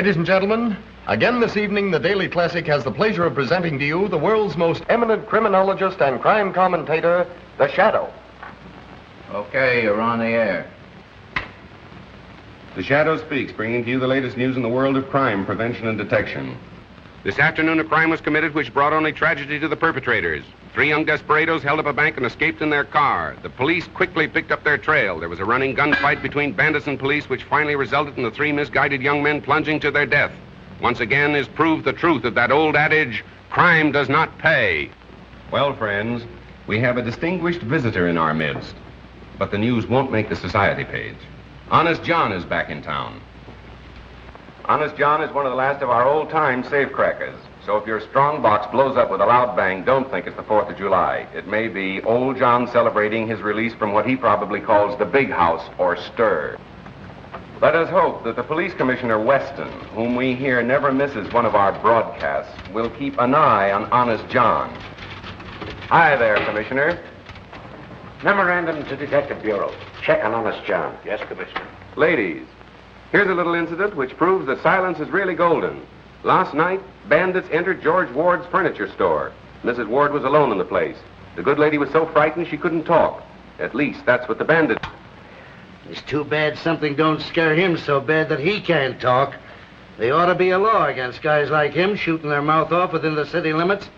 Ladies and gentlemen, again this evening, the Daily Classic has the pleasure of presenting to you the world's most eminent criminologist and crime commentator, The Shadow. Okay, you're on the air. The Shadow speaks, bringing to you the latest news in the world of crime, prevention, and detection. This afternoon, a crime was committed which brought only tragedy to the perpetrators. 3 young desperados held up a bank and escaped in their car. The police quickly picked up their trail. There was a running gunfight between bandits and police, which finally resulted in the 3 misguided young men plunging to their death. Once again is proved the truth of that old adage, crime does not pay. Well, friends, we have a distinguished visitor in our midst, but the news won't make the society page. Honest John is back in town. Honest John is one of the last of our old-time safecrackers. So if your strong box blows up with a loud bang, don't think it's the 4th of July. It may be old John celebrating his release from what he probably calls the big house or stir. Let us hope that the police commissioner Weston, whom we hear never misses one of our broadcasts, will keep an eye on Honest John. Hi there, Commissioner. Memorandum to Detective Bureau. Check on Honest John. Yes, Commissioner. Ladies, here's a little incident which proves that silence is really golden. Last night, bandits entered George Ward's furniture store. Mrs. Ward was alone in the place. The good lady was so frightened she couldn't talk. At least, that's what the bandits... It's too bad something don't scare him so bad that he can't talk. There ought to be a law against guys like him shooting their mouth off within the city limits.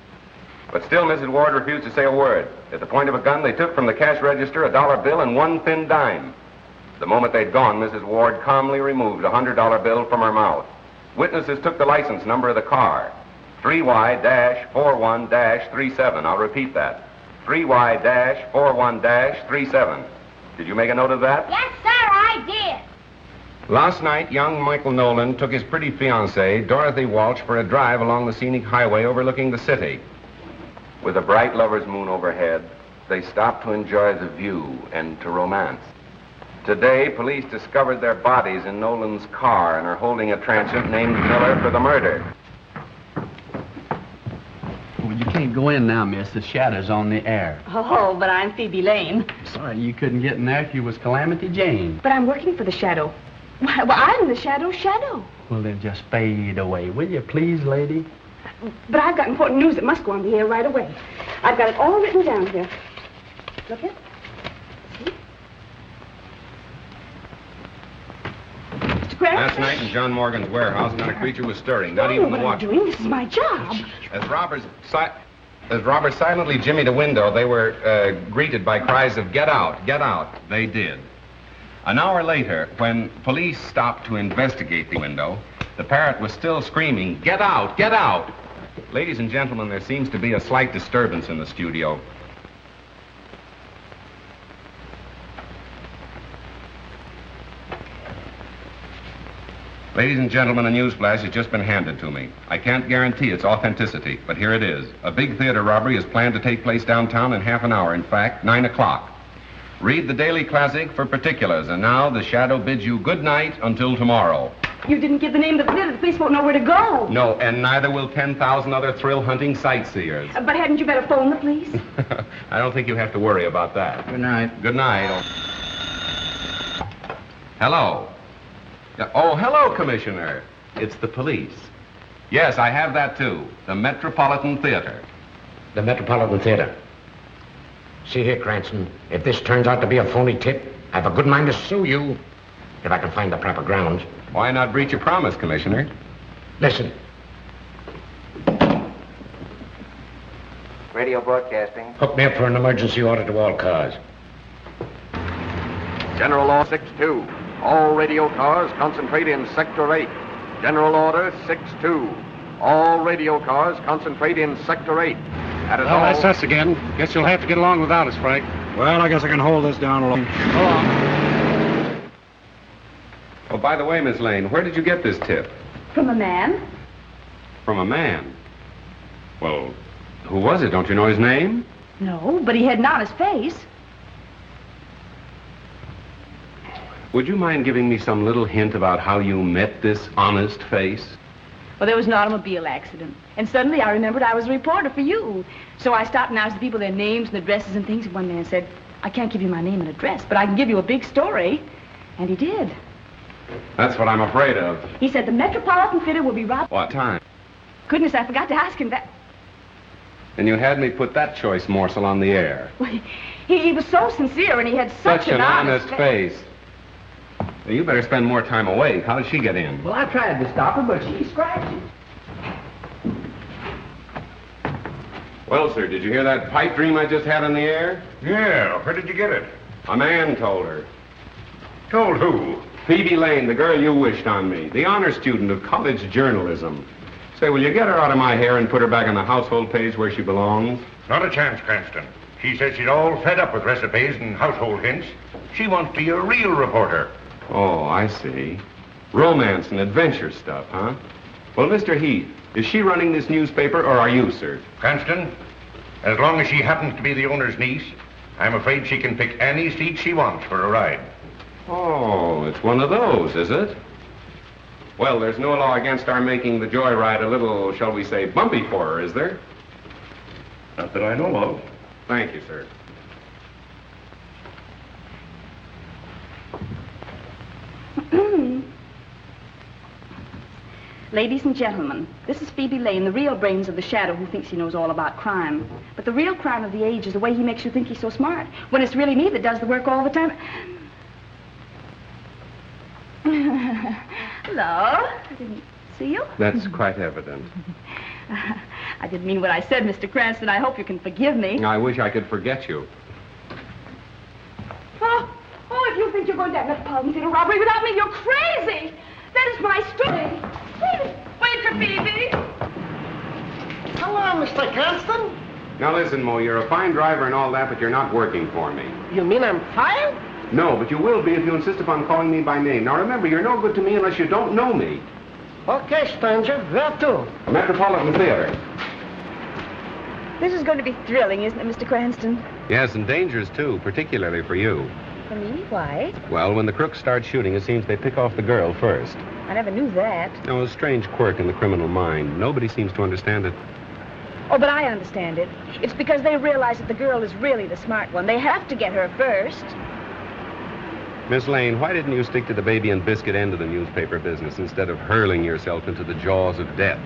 But still, Mrs. Ward refused to say a word. At the point of a gun, they took from the cash register a $1 bill and 1 thin dime. The moment they'd gone, Mrs. Ward calmly removed a $100 bill from her mouth. Witnesses took the license number of the car, 3Y-41-37. I'll repeat that, 3Y-41-37. Did you make a note of that? Yes, sir, I did. Last night, young Michael Nolan took his pretty fiancée, Dorothy Walsh, for a drive along the scenic highway overlooking the city. With a bright lover's moon overhead, they stopped to enjoy the view and to romance. Today, police discovered their bodies in Nolan's car and are holding a transient named Miller for the murder. Well, you can't go in now, miss. The Shadow's on the air. Oh, but I'm Phoebe Lane. Sorry you couldn't get in there if you was Calamity Jane. But I'm working for the Shadow. Well, I'm the Shadow. Well, then just fade away, will you, please, lady? But I've got important news that must go on the air right away. I've got it all written down here. Look here. Last night in John Morgan's warehouse, not a creature was stirring, not even the watchman. What I'm doing? This is my job. As robbers silently jimmied a window, they were greeted by cries of, "Get out, get out." They did. An hour later, when police stopped to investigate the window, the parrot was still screaming, "Get out, get out." Ladies and gentlemen, there seems to be a slight disturbance in the studio. Ladies and gentlemen, a newsflash has just been handed to me. I can't guarantee its authenticity, but here it is. A big theater robbery is planned to take place downtown in half an hour. In fact, 9 o'clock. Read the Daily Classic for particulars. And now, the Shadow bids you good night until tomorrow. You didn't give the name of the theater. The police won't know where to go. No, and neither will 10,000 other thrill-hunting sightseers. But hadn't you better phone the police? I don't think you have to worry about that. Good night. Good night. Hello. Oh, hello, Commissioner. It's the police. Yes, I have that, too. The Metropolitan Theater. The Metropolitan Theater. See here, Cranston, if this turns out to be a phony tip, I have a good mind to sue you if I can find the proper grounds. Why not breach your promise, Commissioner? Listen. Radio broadcasting. Hook me up for an emergency order to all cars. General Law 6-2. All radio cars concentrate in Sector 8. General Order 6-2. All radio cars concentrate in Sector 8. Well, that's us again. Guess you'll have to get along without us, Frank. Well, I guess I can hold this down alone. Go on. Oh, by the way, Miss Lane, where did you get this tip? From a man. From a man? Well, who was it? Don't you know his name? No, but he had an honest face. Would you mind giving me some little hint about how you met this honest face? Well, there was an automobile accident. And suddenly I remembered I was a reporter for you. So I stopped and asked the people their names and addresses and things. And one man said, "I can't give you my name and address, but I can give you a big story." And he did. That's what I'm afraid of. He said the Metropolitan Theater will be robbed. What time? Goodness, I forgot to ask him that. And you had me put that choice morsel on the air. Well, he was so sincere, and he had such an honest face. Well, you better spend more time awake. How did she get in? Well, I tried to stop her, but she scratched it. Well, sir, did you hear that pipe dream I just had on the air? Yeah, where did you get it? A man told her. Told who? Phoebe Lane, the girl you wished on me, the honor student of college journalism. Say, will you get her out of my hair and put her back on the household page where she belongs? Not a chance, Cranston. She says she's all fed up with recipes and household hints. She wants to be a real reporter. Oh, I see. Romance and adventure stuff, huh? Well, Mr. Heath, is she running this newspaper or are you, sir? Cranston, as long as she happens to be the owner's niece, I'm afraid she can pick any seat she wants for a ride. Oh, it's one of those, is it? Well, there's no law against our making the joyride a little, shall we say, bumpy for her, is there? Not that I know of. Thank you, sir. Ladies and gentlemen, this is Phoebe Lane, the real brains of the shadow who thinks he knows all about crime. But the real crime of the age is the way he makes you think he's so smart, when it's really me that does the work all the time. Hello. I didn't see you. That's quite evident. I didn't mean what I said, Mr. Cranston. I hope you can forgive me. I wish I could forget you. Oh, if you think you're going to have Metropolitan Theater robbery without me, you're crazy. That is my story. Wait for Phoebe. Hello, Mr. Cranston. Now listen, Mo, you're a fine driver and all that, but you're not working for me. You mean I'm fired? No, but you will be if you insist upon calling me by name. Now remember, you're no good to me unless you don't know me. Okay, stranger. Where to? Metropolitan Theater. This is going to be thrilling, isn't it, Mr. Cranston? Yes, and dangerous, too, particularly for you. For me? Why? Well, when the crooks start shooting, it seems they pick off the girl first. I never knew that. No, a strange quirk in the criminal mind. Nobody seems to understand it. Oh, but I understand it. It's because they realize that the girl is really the smart one. They have to get her first. Miss Lane, why didn't you stick to the baby and biscuit end of the newspaper business instead of hurling yourself into the jaws of death?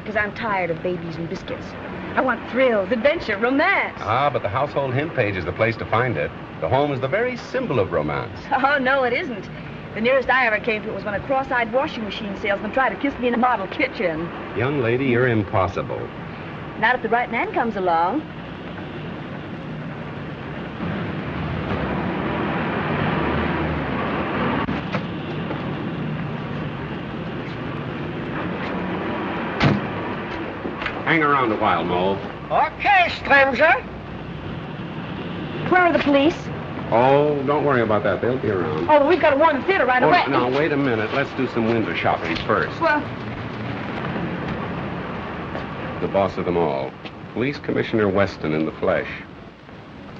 Because I'm tired of babies and biscuits. I want thrills, adventure, romance. Ah, but the household hint page is the place to find it. The home is the very symbol of romance. Oh, no, it isn't. The nearest I ever came to it was when a cross-eyed washing machine salesman tried to kiss me in a model kitchen. Young lady, you're impossible. Not if the right man comes along. Hang around a while, Mo. Okay, stranger. Where are the police? Oh, don't worry about that. They'll be around. Oh, well, we've got to warn the theater right away. Now, wait a minute. Let's do some window shopping first. Well, The boss of them all. Police Commissioner Weston in the flesh.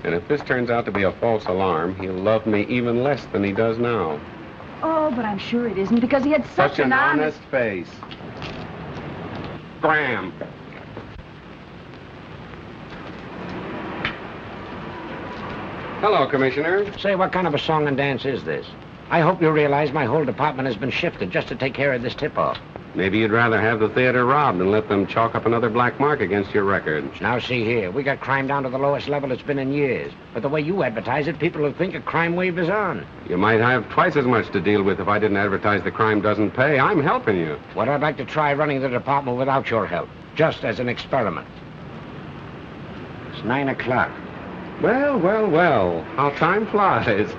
And if this turns out to be a false alarm, he'll love me even less than he does now. oh, but I'm sure it isn't because he had such an honest face. Graham. Hello, Commissioner. Say, what kind of a song and dance is this? I hope you realize my whole department has been shifted just to take care of this tip-off. Maybe you'd rather have the theater robbed than let them chalk up another black mark against your record. Now, see here. We got crime down to the lowest level it's been in years. But the way you advertise it, people will think a crime wave is on. You might have twice as much to deal with if I didn't advertise the crime doesn't pay. I'm helping you. Well, I'd like to try running the department without your help, just as an experiment. It's 9 o'clock. Well, well, well. How time flies.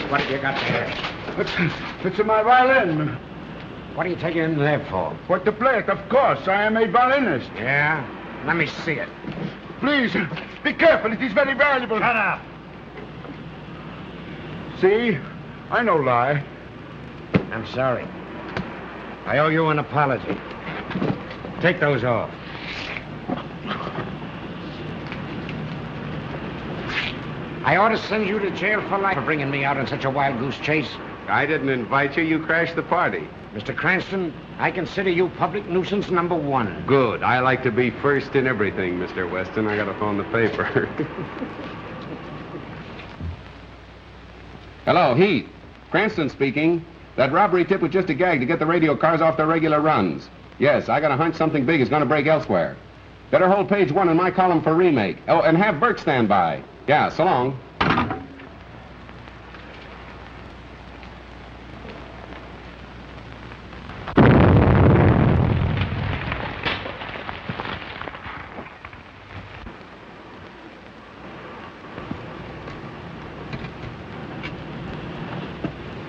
What have you got there? It's my violin. What are you taking in there for? What to play it, of course. I am a violinist. Yeah? Let me see it. Please, be careful. It is very valuable. Shut up. See? I no lie. I'm sorry. I owe you an apology. Take those off. I ought to send you to jail for life for bringing me out on such a wild goose chase. I didn't invite you. You crashed the party. Mr. Cranston, I consider you public nuisance number 1. Good. I like to be first in everything, Mr. Weston. I gotta phone the paper. Hello, Heath. Cranston speaking. That robbery tip was just a gag to get the radio cars off their regular runs. Yes, I got a hunch something big is gonna break elsewhere. Better hold page 1 in my column for remake. Oh, and have Burke stand by. Yeah, so long.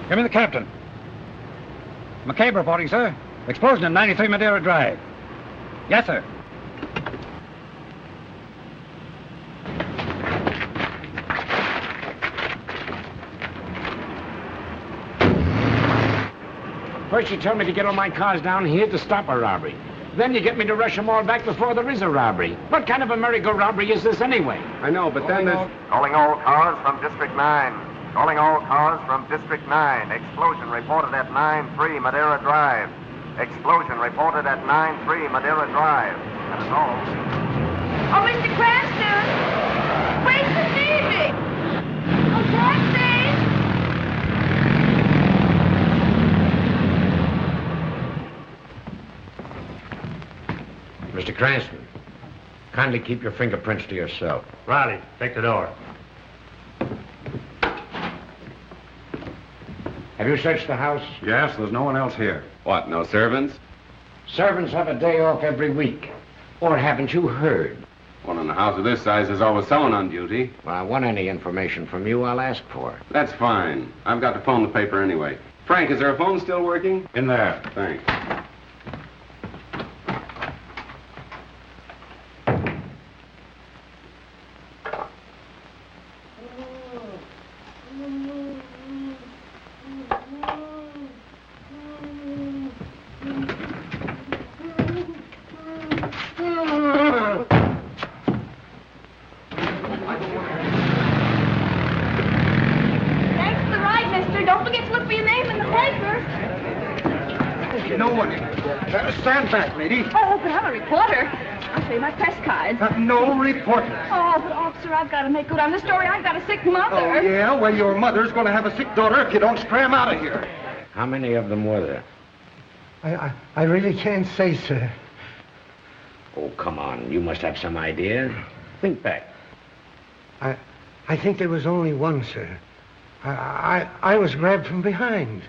Give me the captain. McCabe reporting, sir. Explosion in 93 Madeira Drive. Yes, sir. First you tell me to get all my cars down here to stop a robbery. Then you get me to rush them all back before there is a robbery. What kind of a merry-go-robbery is this anyway? I know, but then there's... Calling all cars from District 9. Calling all cars from District 9. Explosion reported at 9-3 Madeira Drive. Explosion reported at 9-3 Madeira Drive. That is all. Oh, Mr. Cranston! Wait for Phoebe! Oh, taxi! Mr. Cranston, kindly keep your fingerprints to yourself. Riley, take the door. Have you searched the house? Yes, there's no one else here. What, no servants? Servants have a day off every week. Or haven't you heard? Well, in a house of this size, there's always someone on duty. Well, I want any information from you, I'll ask for it. That's fine. I've got to phone the paper anyway. Frank, is there a phone still working? In there. Thanks. Thanks for the ride, mister. Don't forget to look for your name in the paper. No one. Stand back, lady. Oh, but I'm a reporter. I'll show you my press cards. No reporter. Oh, but officer, I've got to make good on the story. I've got a sick mother. Oh, yeah? Well, your mother's going to have a sick daughter if you don't scram out of here. How many of them were there? I really can't say, sir. Oh, come on. You must have some idea. Think back. I think there was only one, sir. I was grabbed from behind.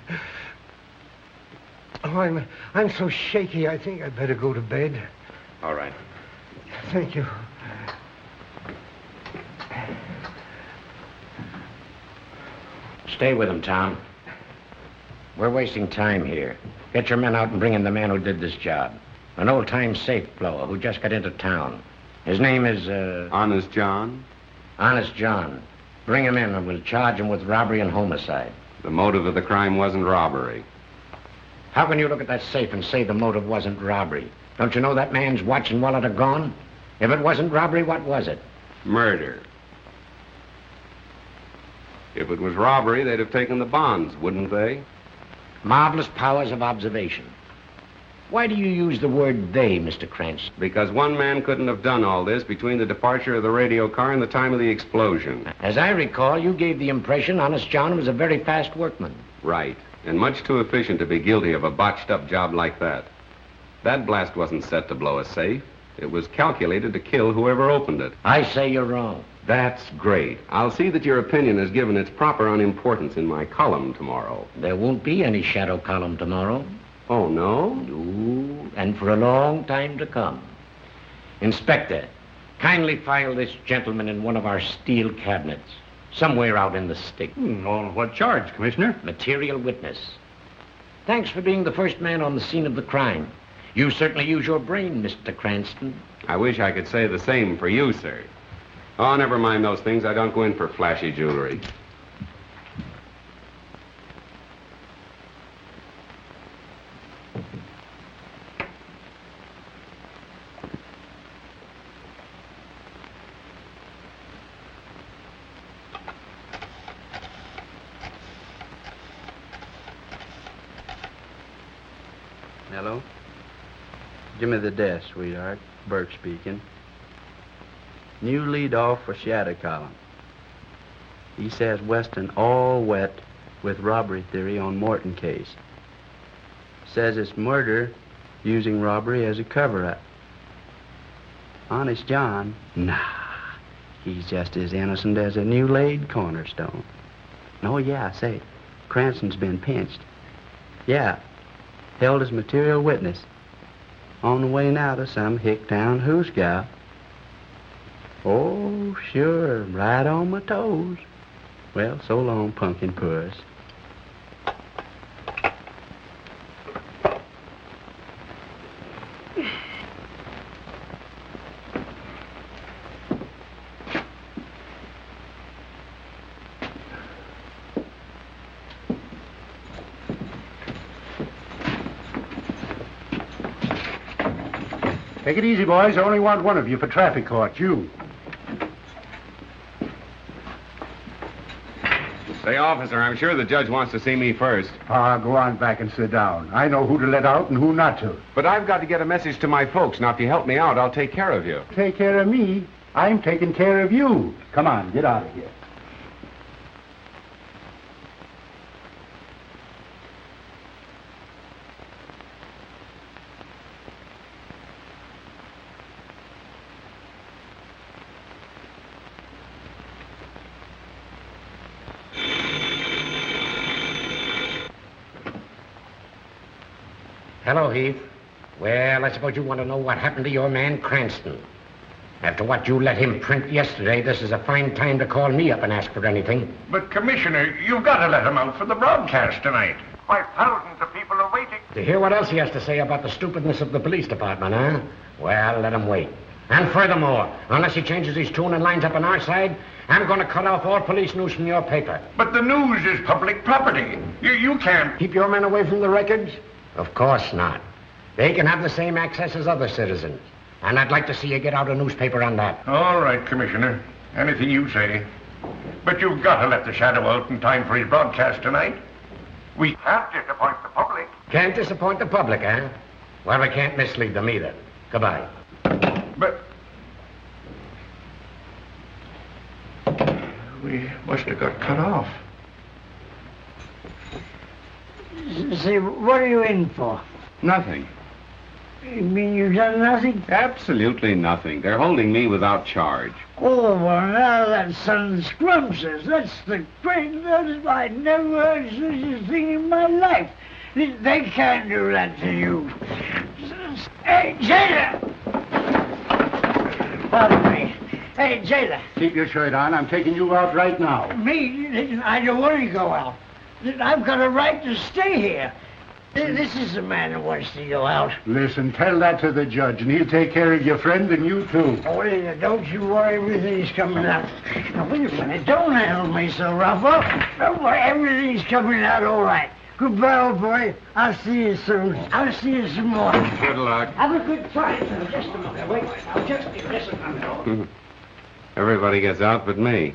Oh, I'm so shaky, I think I'd better go to bed. All right. Thank you. Stay with him, Tom. We're wasting time here. Get your men out and bring in the man who did this job. An old-time safe blower who just got into town. His name is, Honest John? Honest John. Bring him in and we'll charge him with robbery and homicide. The motive of the crime wasn't robbery. How can you look at that safe and say the motive wasn't robbery? Don't you know that man's watch and wallet are gone? If it wasn't robbery, what was it? Murder. If it was robbery, they'd have taken the bonds, wouldn't they? Marvelous powers of observation. Why do you use the word they, Mr. Cranston? Because one man couldn't have done all this between the departure of the radio car and the time of the explosion. As I recall, you gave the impression Honest John was a very fast workman. Right. And much too efficient to be guilty of a botched-up job like that. That blast wasn't set to blow a safe. It was calculated to kill whoever opened it. I say you're wrong. That's great. I'll see that your opinion is given its proper unimportance in my column tomorrow. There won't be any shadow column tomorrow. Oh, no? No, and for a long time to come. Inspector, kindly file this gentleman in one of our steel cabinets, somewhere out in the stick. On what charge, Commissioner? Material witness. Thanks for being the first man on the scene of the crime. You certainly use your brain, Mr. Cranston. I wish I could say the same for you, sir. Oh, never mind those things. I don't go in for flashy jewelry. Hello? Give me the desk, sweetheart. Burke speaking. New lead off for Shadow Column. He says Weston all wet with robbery theory on Morton case. Says it's murder using robbery as a cover-up. Honest John? Nah. He's just as innocent as a new laid cornerstone. Oh, yeah, say, Cranston's been pinched. Yeah, held as material witness. On the way now to some Hicktown hoosgow. Oh, sure, right on my toes. Well, so long, pumpkin puss. Take it easy, boys. I only want one of you for traffic court. You. Say, officer, I'm sure the judge wants to see me first. Go on back and sit down. I know who to let out and who not to. But I've got to get a message to my folks. Now, if you help me out, I'll take care of you. Take care of me? I'm taking care of you. Come on, get out of here. Hello, Heath. Well, I suppose you want to know what happened to your man Cranston. After what you let him print yesterday, this is a fine time to call me up and ask for anything. But, Commissioner, you've got to let him out for the broadcast tonight. Why, thousands of people are waiting. To hear what else he has to say about the stupidness of the police department, huh? Well, let him wait. And furthermore, unless he changes his tune and lines up on our side, I'm going to cut off all police news from your paper. But the news is public property. You can't... Keep your men away from the records? Of course not. They can have the same access as other citizens. And I'd like to see you get out a newspaper on that. All right, Commissioner. Anything you say. But you've got to let the Shadow out in time for his broadcast tonight. We can't disappoint the public. Can't disappoint the public, eh? Well, we can't mislead them either. Goodbye. But... we must have got cut off. Say, what are you in for? Nothing. You mean you've done nothing? Absolutely nothing. They're holding me without charge. Oh, well, now that sounds scrumptious. That's the greatest. I never heard such a thing in my life. They can't do that to you. Hey, jailer! Pardon me. Hey, jailer. Keep your shirt on. I'm taking you out right now. Me? I don't want to go out. I've got a right to stay here. This is the man who wants to go out. Listen, tell that to the judge, and he'll take care of your friend and you, too. Oh, don't you worry. Everything's coming out. Now, wait a minute. Don't handle me so rough. Oh, don't worry. Everything's coming out all right. Goodbye, old boy. I'll see you soon. I'll see you some more. Good luck. Have a good time. Just a minute. Wait. I'll just be listening a minute. Everybody gets out but me.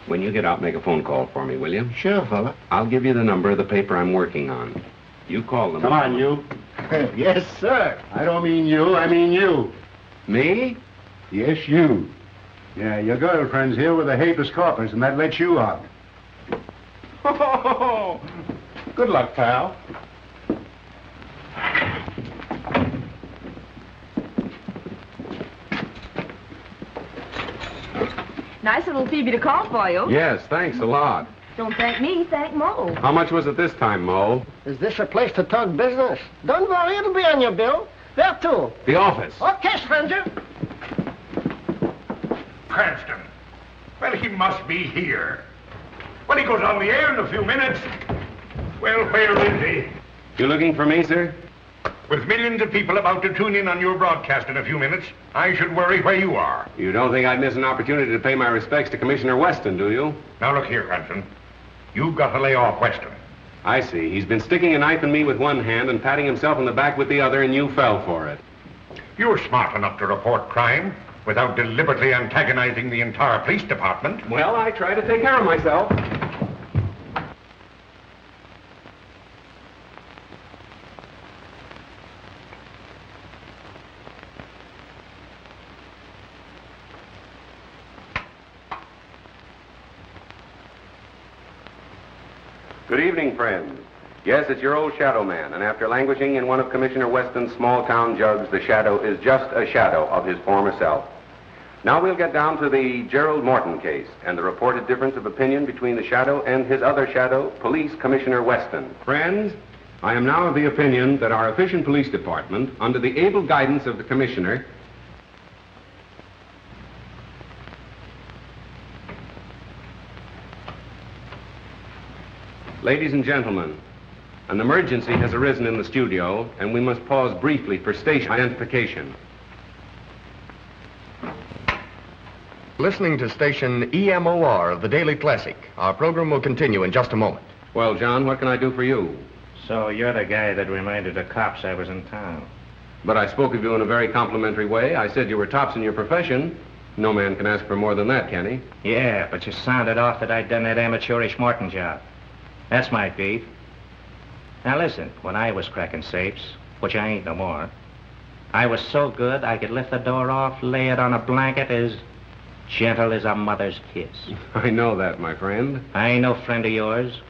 When you get out, make a phone call for me, will you? Sure, fella. I'll give you the number of the paper I'm working on. You call them. Come on, you. Yes, sir. I don't mean you, I mean you. Me? Yes, you. Yeah, your girlfriend's here with a habeas corpus, and that lets you out. Oh, good luck, pal. Nice little Phoebe to call for you. Yes, thanks a lot. Don't thank me, thank Mo. How much was it this time, Mo? Is this a place to talk business? Don't worry, it'll be on your bill. There, too. The office. Okay, stranger. Cranston. Well, he must be here. Well, he goes on the air in a few minutes. Well, where is he? You looking for me, sir? With millions of people about to tune in on your broadcast in a few minutes, I should worry where you are. You don't think I'd miss an opportunity to pay my respects to Commissioner Weston, do you? Now, look here, Cranston. You've got to lay off Weston. I see. He's been sticking a knife in me with one hand and patting himself on the back with the other, and you fell for it. You're smart enough to report crime without deliberately antagonizing the entire police department. Well, I try to take care of myself. Good evening, friends. Yes, it's your old Shadow Man, and after languishing in one of Commissioner Weston's small-town jugs, the Shadow is just a shadow of his former self. Now we'll get down to the Gerald Morton case and the reported difference of opinion between the Shadow and his other Shadow, Police Commissioner Weston. Friends, I am now of the opinion that our efficient police department, under the able guidance of the Commissioner, Ladies and gentlemen, an emergency has arisen in the studio, and we must pause briefly for station identification. Listening to station EMOR of the Daily Classic. Our program will continue in just a moment. Well, John, what can I do for you? So you're the guy that reminded the cops I was in town. But I spoke of you in a very complimentary way. I said you were tops in your profession. No man can ask for more than that, can he? Yeah, but you sounded off that I'd done that amateurish Morton job. That's my beat. Now listen, when I was cracking safes, which I ain't no more, I was so good I could lift the door off, lay it on a blanket as gentle as a mother's kiss. I know that, my friend. I ain't no friend of yours.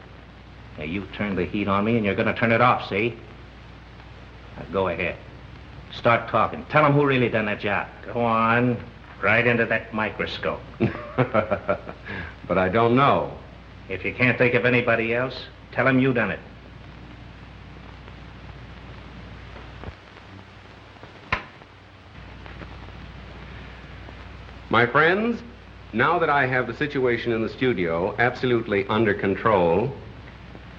Now, you turned the heat on me, and you're gonna turn it off, see? Now, go ahead. Start talking. Tell them who really done that job. Go on. Right into that microscope. But I don't know. If you can't think of anybody else, tell them you done it. My friends, now that I have the situation in the studio absolutely under control,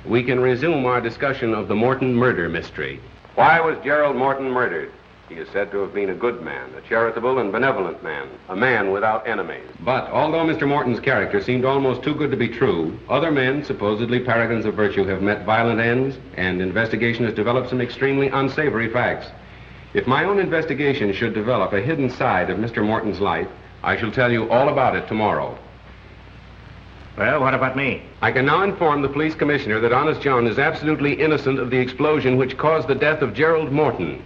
we can resume our discussion of the Morton murder mystery. Why was Gerald Morton murdered? He is said to have been a good man, a charitable and benevolent man, a man without enemies. But although Mr. Morton's character seemed almost too good to be true, other men, supposedly paragons of virtue, have met violent ends, and investigation has developed some extremely unsavory facts. If my own investigation should develop a hidden side of Mr. Morton's life, I shall tell you all about it tomorrow. Well, what about me? I can now inform the police commissioner that Honest John is absolutely innocent of the explosion which caused the death of Gerald Morton.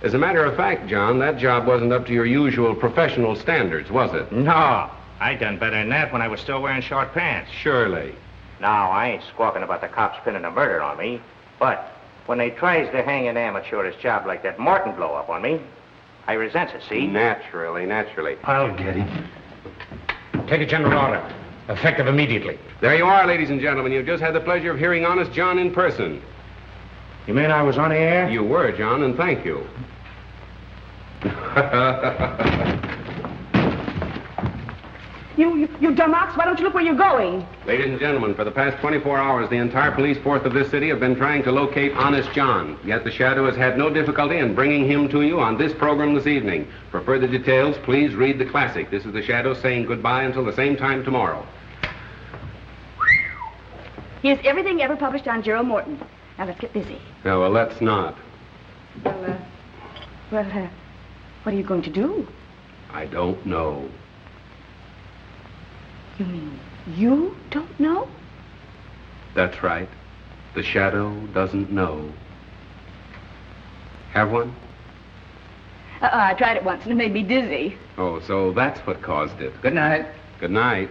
As a matter of fact, John, that job wasn't up to your usual professional standards, was it? No, I done better than that when I was still wearing short pants. Surely. Now, I ain't squawking about the cops pinning a murder on me, but when they tries to hang an amateurish job like that Morton blow up on me, I resents it, see? Naturally. I'll get him. Take a general order. Effective immediately. There you are, ladies and gentlemen. You've just had the pleasure of hearing Honest John in person. You mean I was on the air? You were, John, and thank you. You dumb ox, why don't you look where you're going? Ladies and gentlemen, for the past 24 hours, the entire police force of this city have been trying to locate Honest John. Yet the Shadow has had no difficulty in bringing him to you on this program this evening. For further details, please read the classic. This is the Shadow saying goodbye until the same time tomorrow. Here's everything ever published on Gerald Morton. Now, let's get busy. No, well, let's not. Well, what are you going to do? I don't know. You mean you don't know? That's right. The Shadow doesn't know. Have one? I tried it once and it made me dizzy. Oh, so that's what caused it. Good night. Good night.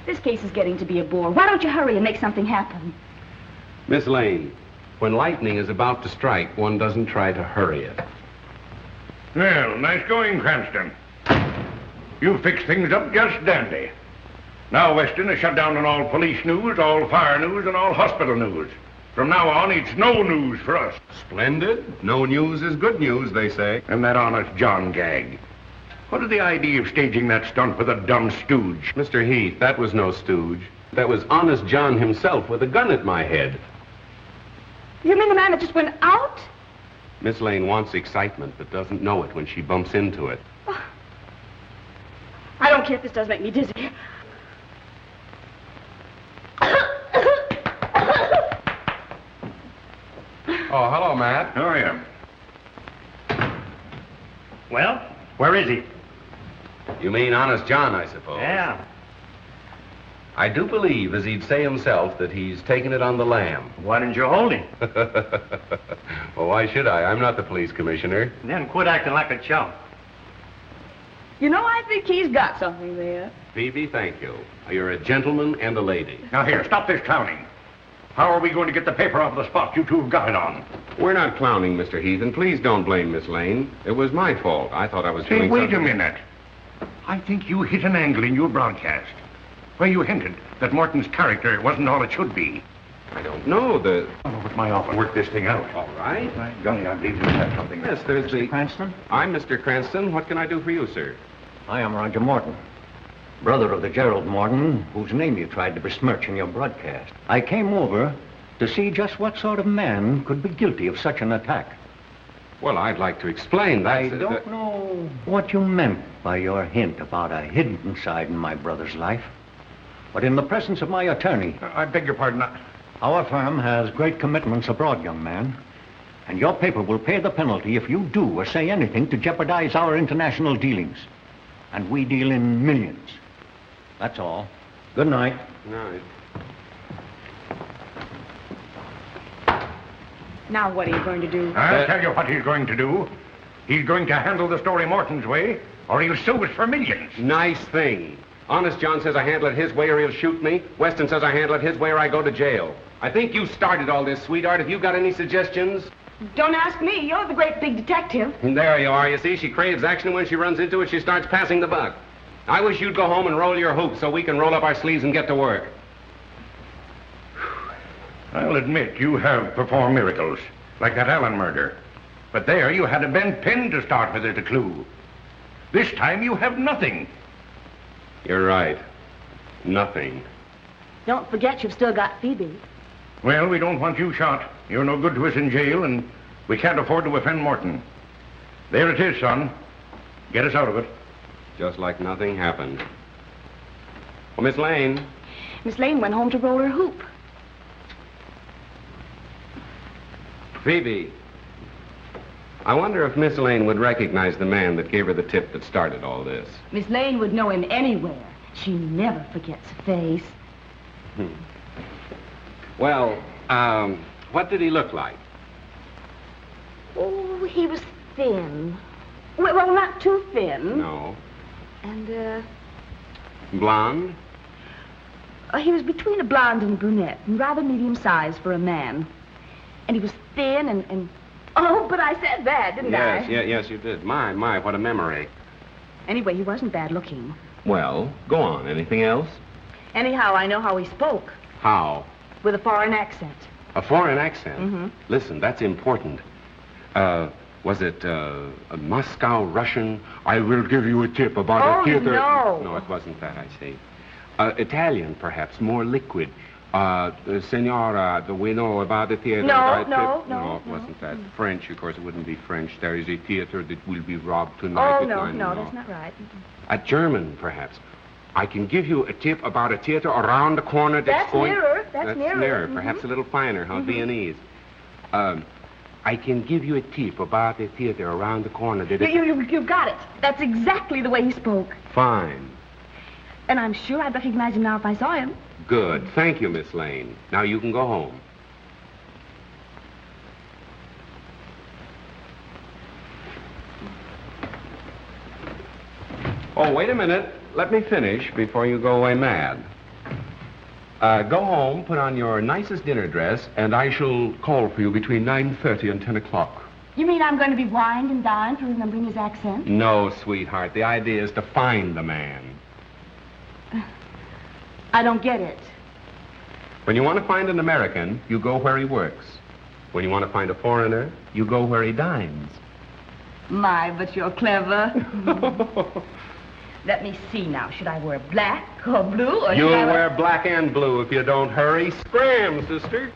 This case is getting to be a bore. Why don't you hurry and make something happen? Miss Lane, when lightning is about to strike, one doesn't try to hurry it. Well, nice going, Cranston. You fixed things up just dandy. Now Weston has shut down on all police news, all fire news, and all hospital news. From now on, it's no news for us. Splendid. No news is good news, they say. And that Honest John gag. What is the idea of staging that stunt with a dumb stooge? Mr. Heath, that was no stooge. That was Honest John himself with a gun at my head. You mean the man that just went out? Miss Lane wants excitement, but doesn't know it when she bumps into it. Oh. I don't care if this does make me dizzy. Oh, hello, Matt. How are you? Well, where is he? You mean Honest John, I suppose? Yeah. I do believe, as he'd say himself, that he's taken it on the lam. Why didn't you hold him? Well, why should I? I'm not the police commissioner. Then quit acting like a chump. You know, I think he's got something there. Phoebe, thank you. You're a gentleman and a lady. Now, here, stop this clowning. How are we going to get the paper off the spot you two have got it on? We're not clowning, Mr. Heath, and please don't blame Miss Lane. It was my fault. I thought I was Say, doing wait something. a minute. I think you hit an angle in your broadcast where you hinted that Morton's character wasn't all it should be. I don't know. I'll over to my office and work this thing out. All right. My golly, I believe you have something. Yes, there's the... Cranston? I'm Mr. Cranston. What can I do for you, sir? I am Roger Morton, brother of the Gerald Morton, whose name you tried to besmirch in your broadcast. I came over to see just what sort of man could be guilty of such an attack. Well, I'd like to explain that. I don't know what you meant by your hint about a hidden side in my brother's life. But in the presence of my attorney... I beg your pardon. Our firm has great commitments abroad, young man. And your paper will pay the penalty if you do or say anything to jeopardize our international dealings. And we deal in millions. That's all. Good night. Good night. Now what are you going to do? I'll tell you what he's going to do. He's going to handle the story Morton's way, or he'll sue us for millions. Nice thing. Honest John says I handle it his way or he'll shoot me. Weston says I handle it his way or I go to jail. I think you started all this, sweetheart. Have you got any suggestions? Don't ask me. You're the great big detective. And there you are. You see, she craves action, and when she runs into it, she starts passing the buck. I wish you'd go home and roll your hoops so we can roll up our sleeves and get to work. I'll admit you have performed miracles, like that Allen murder. But there you had a bent pin to start with as a clue. This time you have nothing. You're right. Nothing. Don't forget you've still got Phoebe. Well, we don't want you shot. You're no good to us in jail, and we can't afford to offend Morton. There it is, son. Get us out of it. Just like nothing happened. Well, Miss Lane. Miss Lane went home to roll her hoop. Phoebe. I wonder if Miss Lane would recognize the man that gave her the tip that started all this. Miss Lane would know him anywhere. She never forgets a face. Well, what did he look like? Oh, he was thin. Well, not too thin. No. And, Blonde? he was between a blonde and a brunette, and rather medium-sized for a man. And he was thin and... Oh, but I said that, didn't I? Yes, you did. My, what a memory. Anyway, he wasn't bad-looking. Well, go on. Anything else? Anyhow, I know how he spoke. How? With a foreign accent. A foreign accent? Mm-hmm. Listen, that's important. Was it a Moscow Russian? I will give you a tip about a theater. No. No, it wasn't that, I see. Italian, perhaps, more liquid. Senora, we know about the theater. No, it wasn't that. French, of course, it wouldn't be French. There is a theater that will be robbed tonight. Oh, no, that's not right. A German, perhaps. I can give you a tip about a theater around the corner that's going... That's nearer. Perhaps a little finer, huh? Viennese. I can give you a tip about a theater around the corner that... You've got it. That's exactly the way he spoke. Fine. And I'm sure I'd recognize him now if I saw him. Good. Thank you, Miss Lane. Now you can go home. Oh, wait a minute. Let me finish before you go away mad. Go home, put on your nicest dinner dress, and I shall call for you between 9:30 and 10 o'clock. You mean I'm going to be wined and dined for remembering his accent? No, sweetheart. The idea is to find the man. I don't get it. When you want to find an American, you go where he works. When you want to find a foreigner, you go where he dines. My, but you're clever. Let me see now. Should I wear black or blue or You'll wear black and blue if you don't hurry. Scram, sister.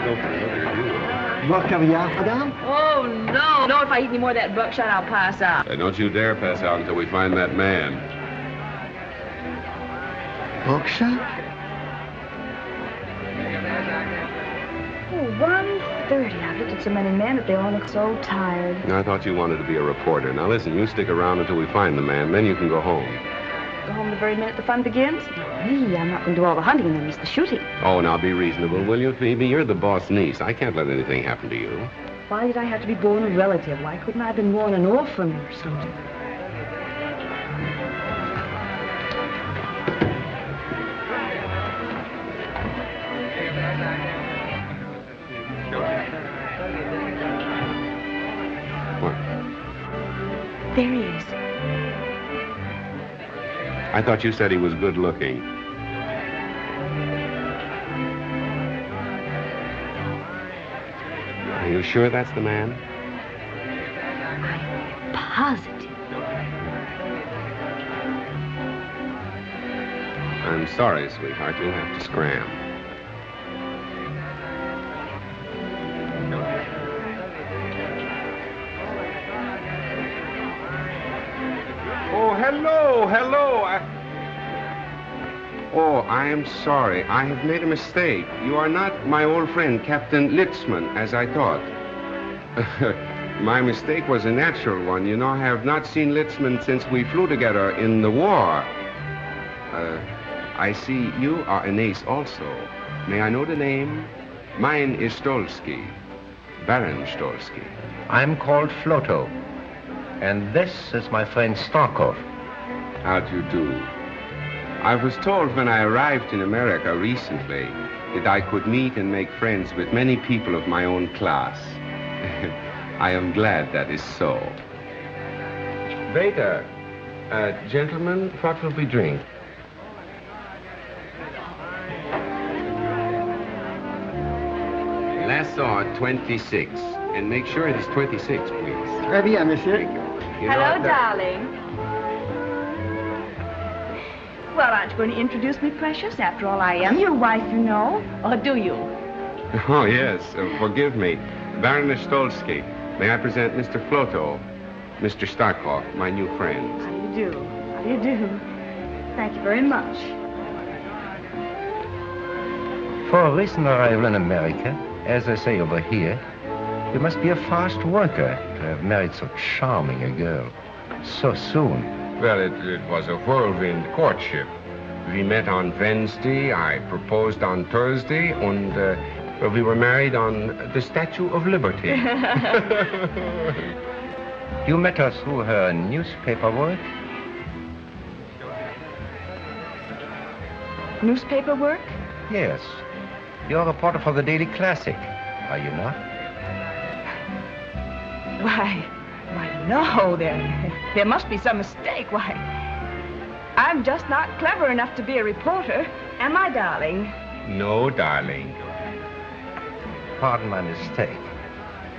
go for another duel. More caviar, madame? Oh, no. No, if I eat any more of that buckshot, I'll pass out. Don't you dare pass out until we find that man. Buckshot? Oh, 1:30. I've looked at so many men that they all look so tired. I thought you wanted to be a reporter. Now listen, you stick around until we find the man, then you can go home. Go home the very minute the fun begins? Me, I'm not going to do all the hunting and then miss the shooting. Oh, now be reasonable, will you, Phoebe? You're the boss niece. I can't let anything happen to you. Why did I have to be born a relative? Why couldn't I have been born an orphan or something? What? There he is. I thought you said he was good looking. Are you sure that's the man? Positive. I'm sorry, sweetheart. You'll have to scram. Oh, hello. Oh, I am sorry. I have made a mistake. You are not my old friend, Captain Litzman, as I thought. My mistake was a natural one. You know, I have not seen Litzman since we flew together in the war. I see you are an ace also. May I know the name? Mine is Stolsky, Baron Stolsky. I'm called Floto, and this is my friend Starkov. How do you do? I was told when I arrived in America recently that I could meet and make friends with many people of my own class. I am glad that is so. Waiter, gentlemen, what will we drink? Lassor 26. And make sure it is 26, please. Très bien, monsieur. Hello, darling. Well, aren't you going to introduce me, precious? After all, I am your wife, you know. Or do you? Oh, yes. Forgive me. Baroness Stolsky. May I present Mr. Floto, Mr. Starkov, my new friend. How do you do? How do you do? Thank you very much. For a recent arrival in America, as I say over here, you must be a fast worker to have married so charming a girl so soon. Well, it was a whirlwind courtship. We met on Wednesday, I proposed on Thursday, and we were married on the Statue of Liberty. You met her through her newspaper work? Newspaper work? Yes. You're a reporter for the Daily Classic, are you not? Why, no, there must be some mistake. Why, I'm just not clever enough to be a reporter, am I, darling? No, darling. Pardon my mistake.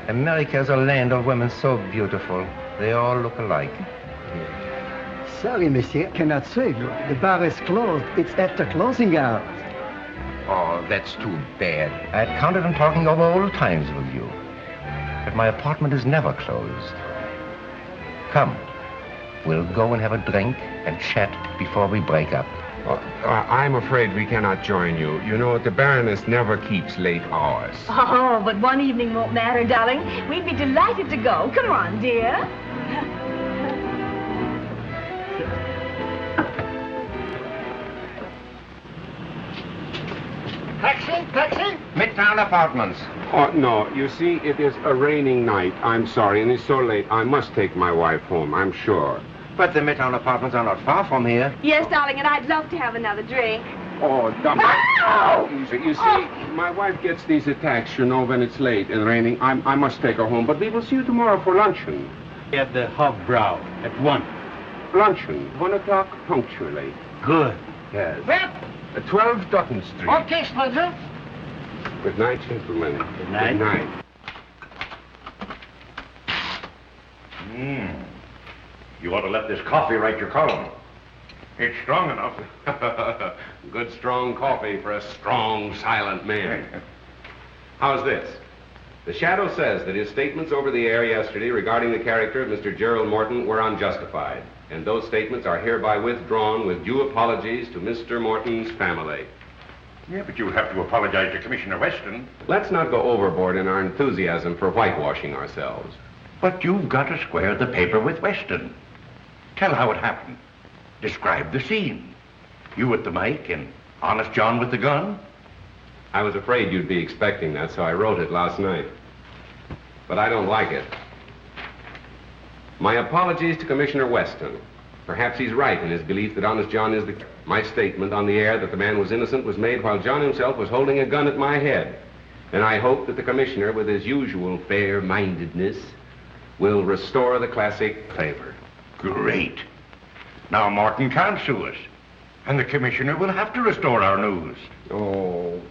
America is a land of women so beautiful. They all look alike. Sorry, monsieur, cannot serve you. The bar is closed. It's after closing hours. Oh, that's too bad. I had counted on talking over old times with you. But my apartment is never closed. Come, we'll go and have a drink and chat before we break up. I'm afraid we cannot join you. You know, the Baroness never keeps late hours. Oh, but one evening won't matter, darling. We'd be delighted to go. Come on, dear. Taxi? Midtown Apartments. Oh, no. You see, it is a raining night. I'm sorry, and it's so late. I must take my wife home, I'm sure. But the Midtown Apartments are not far from here. Yes, darling, and I'd love to have another drink. Oh, easy. You see, my wife gets these attacks, you know, when it's late and raining. I must take her home, but we will see you tomorrow for luncheon. At the Hofbrau at 1. Luncheon, 1 o'clock punctually. Good. Yes. Well, 12 Dutton Street. okay, Splinter. Good night, gentlemen. Good night. Good night. You ought to let this coffee write your column. It's strong enough. Good strong coffee for a strong, silent man. How's this? The Shadow says that his statements over the air yesterday regarding the character of Mr. Gerald Morton were unjustified, and those statements are hereby withdrawn with due apologies to Mr. Morton's family. Yeah, but you'll have to apologize to Commissioner Weston. Let's not go overboard in our enthusiasm for whitewashing ourselves. But you've got to square the paper with Weston. Tell how it happened. Describe the scene. You with the mic and Honest John with the gun. I was afraid you'd be expecting that, so I wrote it last night. But I don't like it. My apologies to Commissioner Weston. Perhaps he's right in his belief that Honest John is the... My statement on the air that the man was innocent was made while John himself was holding a gun at my head. And I hope that the Commissioner, with his usual fair-mindedness, will restore the classic favor. Great. Now Morton can't sue us. And the Commissioner will have to restore our news. Oh...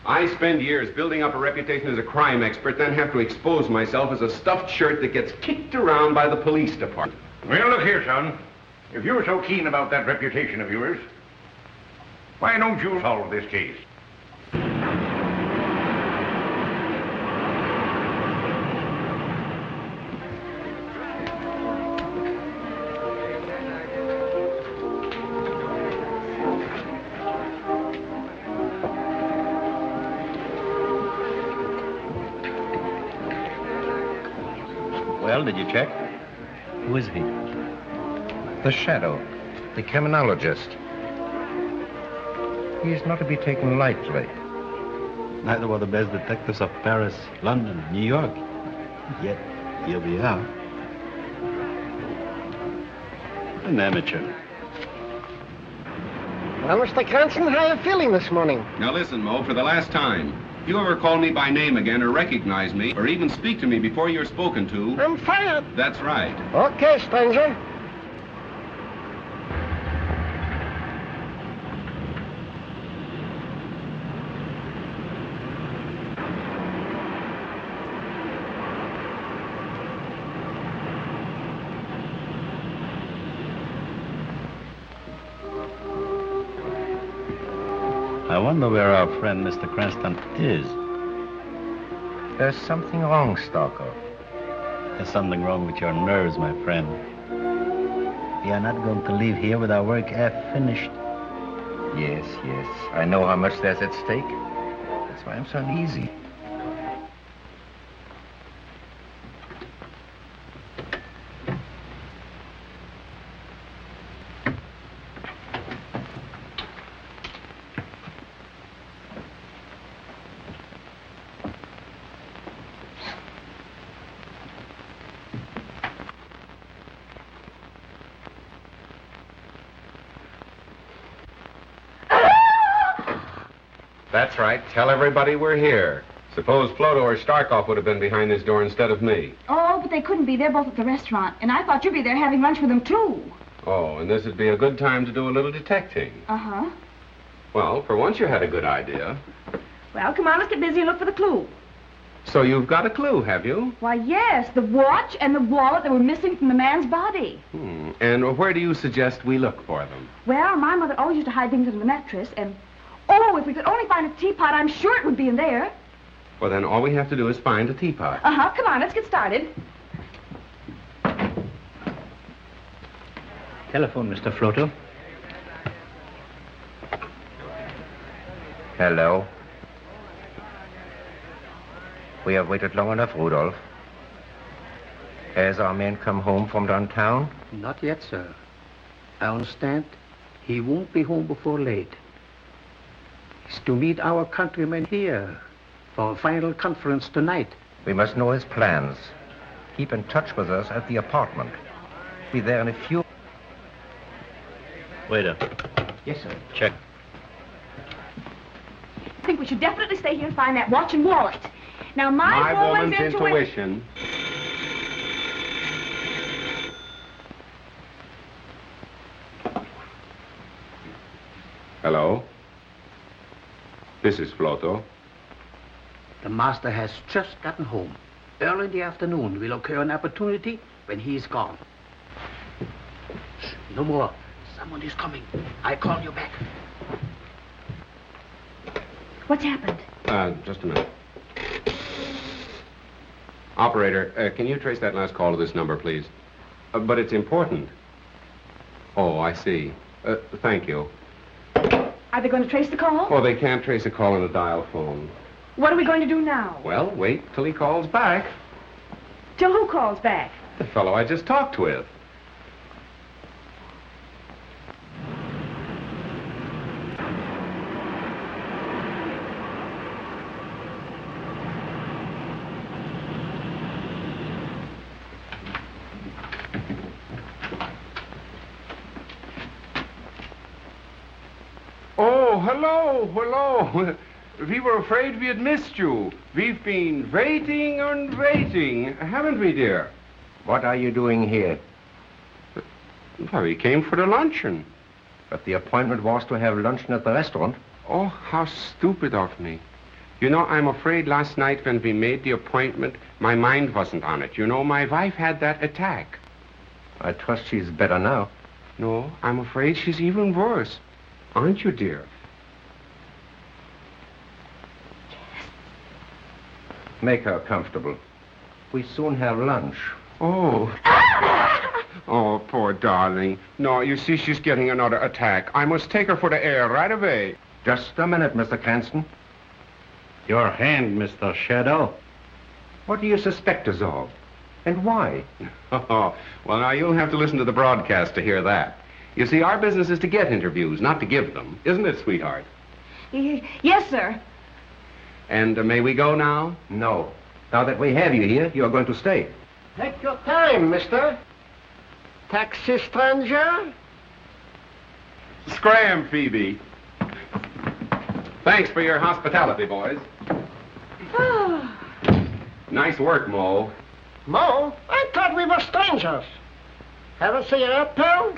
I spend years building up a reputation as a crime expert, then have to expose myself as a stuffed shirt that gets kicked around by the police department. Well, look here, son. If you're so keen about that reputation of yours, why don't you solve this case? Well, did you check? Who is he? The Shadow, the criminologist. He is not to be taken lightly. Neither were the best detectives of Paris, London, New York. Yet, here we are. An amateur. Well, Mr. Cranston, how are you feeling this morning? Now listen, Mo, for the last time. If you ever call me by name again or recognize me or even speak to me before you're spoken to... I'm fired. That's right. Okay, stranger. I wonder where our friend Mr. Cranston is. There's something wrong, Stalker. There's something wrong with your nerves, my friend. We are not going to leave here with our work half finished. Yes, yes. I know how much there's at stake. That's why I'm so uneasy. That's right. Tell everybody we're here. Suppose Floto or Starkov would have been behind this door instead of me. Oh, but they couldn't be. They're both at the restaurant. And I thought you'd be there having lunch with them, too. Oh, and this would be a good time to do a little detecting. Uh-huh. Well, for once you had a good idea. Well, come on, let's get busy and look for the clue. So you've got a clue, have you? Why, yes, the watch and the wallet that were missing from the man's body. And where do you suggest we look for them? Well, my mother always used to hide things under the mattress, and... Oh, if we could only find a teapot, I'm sure it would be in there. Well, then all we have to do is find a teapot. Uh-huh, come on, let's get started. Telephone, Mr. Floto. Hello. We have waited long enough, Rudolph. Has our man come home from downtown? Not yet, sir. I understand he won't be home before late. He's to meet our countrymen here for a final conference tonight. We must know his plans. Keep in touch with us at the apartment. Be there in a few... Waiter. Yes, sir. Check. I think we should definitely stay here and find that watch and wallet. Now, my woman's intuition. Hello? This is Floto. The master has just gotten home. Early in the afternoon will occur an opportunity when he's gone. Shh, no more. Someone is coming. I'll call you back. What's happened? Just a minute. Operator, can you trace that last call to this number, please? But it's important. Oh, I see. Thank you. Are they going to trace the call? Oh, they can't trace a call on a dial phone. What are we going to do now? Well, wait till he calls back. Till who calls back? The fellow I just talked with. Oh, hello. We were afraid we had missed you. We've been waiting and waiting, haven't we, dear? What are you doing here? Well, we came for the luncheon. But the appointment was to have luncheon at the restaurant. Oh, how stupid of me. You know, I'm afraid last night when we made the appointment, my mind wasn't on it. You know, my wife had that attack. I trust she's better now. No, I'm afraid she's even worse. Aren't you, dear? Make her comfortable. We soon have lunch. Oh. Oh, poor darling. No, you see, she's getting another attack. I must take her for the air right away. Just a minute, Mr. Cranston. Your hand, Mr. Shadow. What do you suspect us of? And why? Oh, well, now you'll have to listen to the broadcast to hear that. You see, our business is to get interviews, not to give them. Isn't it, sweetheart? Yes, sir. And may we go now? No. Now that we have you here, you are going to stay. Take your time, mister. Taxi stranger? Scram, Phoebe. Thanks for your hospitality, boys. Nice work, Mo. Mo? I thought we were strangers. Have a cigarette, pal?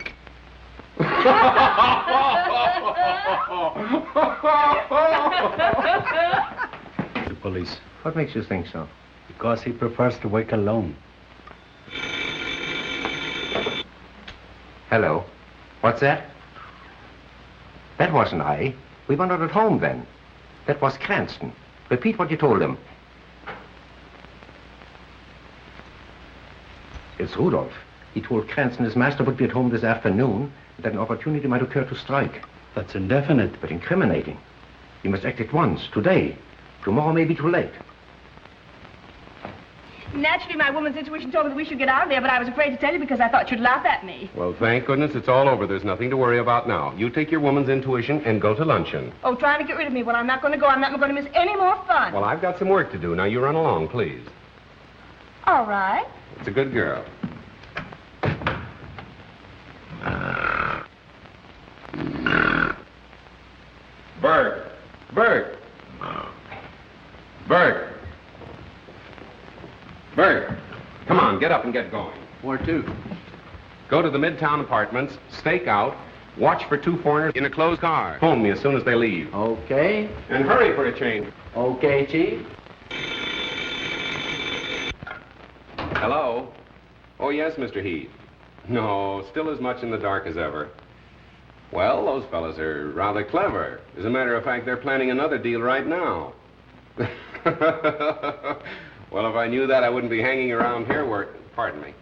The police. What makes you think so? Because he prefers to work alone. Hello. What's that? That wasn't I. We were not at home then. That was Cranston. Repeat what you told him. It's Rudolph. He told Cranston his master would be at home this afternoon, and that an opportunity might occur to strike. That's indefinite. But incriminating. He must act at once, today. Tomorrow may be too late. Naturally, my woman's intuition told me that we should get out of there, but I was afraid to tell you because I thought you'd laugh at me. Well, thank goodness it's all over. There's nothing to worry about now. You take your woman's intuition and go to luncheon. Oh, trying to get rid of me. Well, I'm not going to go. I'm not going to miss any more fun. Well, I've got some work to do. Now, you run along, please. All right. It's a good girl. Bert! Bert! Bert! Bert! Come on, get up and get going. Where to? Go to the Midtown Apartments, stake out, watch for two foreigners in a closed car. Phone me as soon as they leave. Okay. And hurry for a change. Okay, Chief. Hello? Oh, yes, Mr. Heath. No, still as much in the dark as ever. Well, those fellas are rather clever. As a matter of fact, they're planning another deal right now. Well, if I knew that, I wouldn't be hanging around here Pardon me.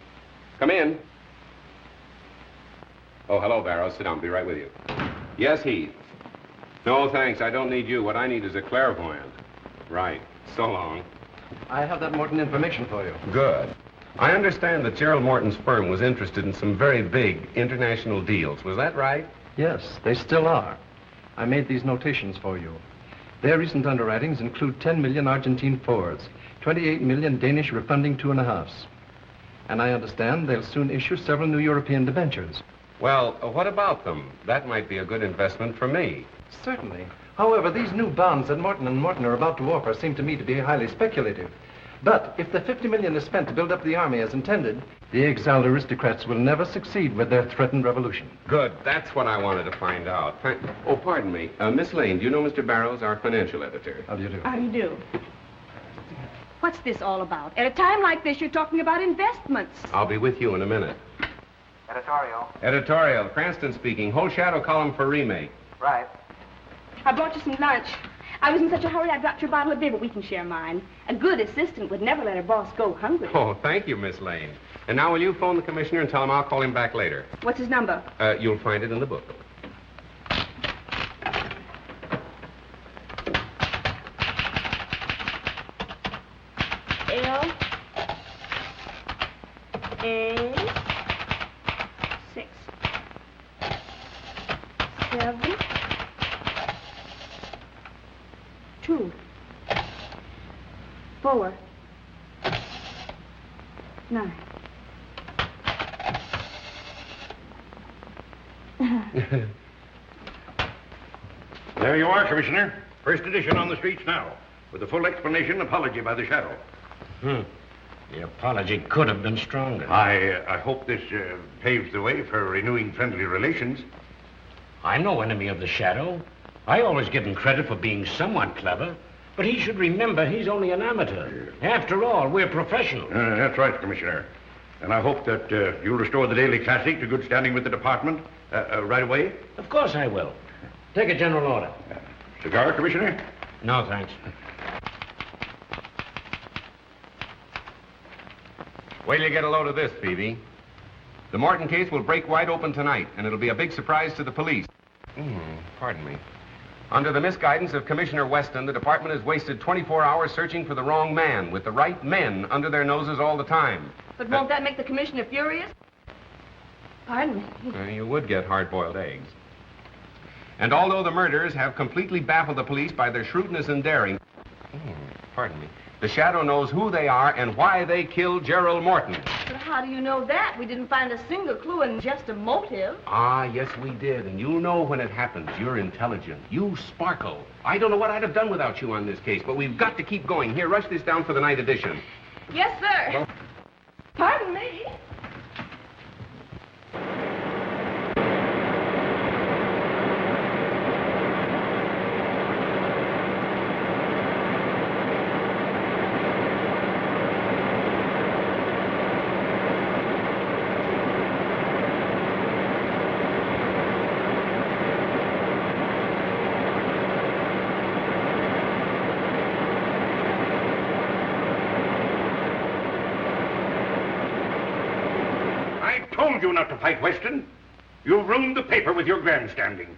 Come in. Oh, hello, Barrows. Sit down. Be right with you. Yes, Heath. No, thanks. I don't need you. What I need is a clairvoyant. Right. So long. I have that Morton information for you. Good. I understand that Gerald Morton's firm was interested in some very big international deals. Was that right? Yes, they still are. I made these notations for you. Their recent underwritings include 10 million Argentine Fords, 28 million Danish refunding 2.5s. And I understand they'll soon issue several new European debentures. Well, what about them? That might be a good investment for me. Certainly. However, these new bonds that Morton & Morton are about to offer seem to me to be highly speculative. But if the 50 million is spent to build up the army as intended, the exiled aristocrats will never succeed with their threatened revolution. Good. That's what I wanted to find out. Oh, pardon me. Miss Lane, do you know Mr. Barrows, our financial editor? How do you do? How do you do? What's this all about? At a time like this, you're talking about investments. I'll be with you in a minute. Editorial. Editorial. Cranston speaking. Whole shadow column for remake. Right. I brought you some lunch. I was in such a hurry I dropped your bottle of beer, but we can share mine. A good assistant would never let her boss go hungry. Oh, thank you, Miss Lane. And now will you phone the commissioner and tell him I'll call him back later? What's his number? You'll find it in the book. L A 6 7 2 4 9. There you are, Commissioner. First edition on the streets now, with a full explanation apology by the Shadow. The apology could have been stronger. I hope this paves the way for renewing friendly relations. I'm no enemy of the Shadow. I always give him credit for being somewhat clever, but he should remember he's only an amateur. After all, we're professionals. That's right, Commissioner. And I hope that you'll restore the Daily Classic to good standing with the department right away. Of course I will. Take a general order. Cigar, Commissioner? No, thanks. Wait till you get a load of this, Phoebe. The Morton case will break wide open tonight, and it'll be a big surprise to the police. Pardon me. Under the misguidance of Commissioner Weston, the department has wasted 24 hours searching for the wrong man, with the right men under their noses all the time. But won't that make the commissioner furious? Pardon me. You would get hard-boiled eggs. And although the murderers have completely baffled the police by their shrewdness and daring, pardon me, the Shadow knows who they are and why they killed Gerald Morton. But how do you know that? We didn't find a single clue and just a motive. Ah, yes, we did. And you'll know when it happens. You're intelligent. You sparkle. I don't know what I'd have done without you on this case, but we've got to keep going. Here, rush this down for the night edition. Yes, sir. Pardon me. You not to fight Weston. You've ruined the paper with your grandstanding.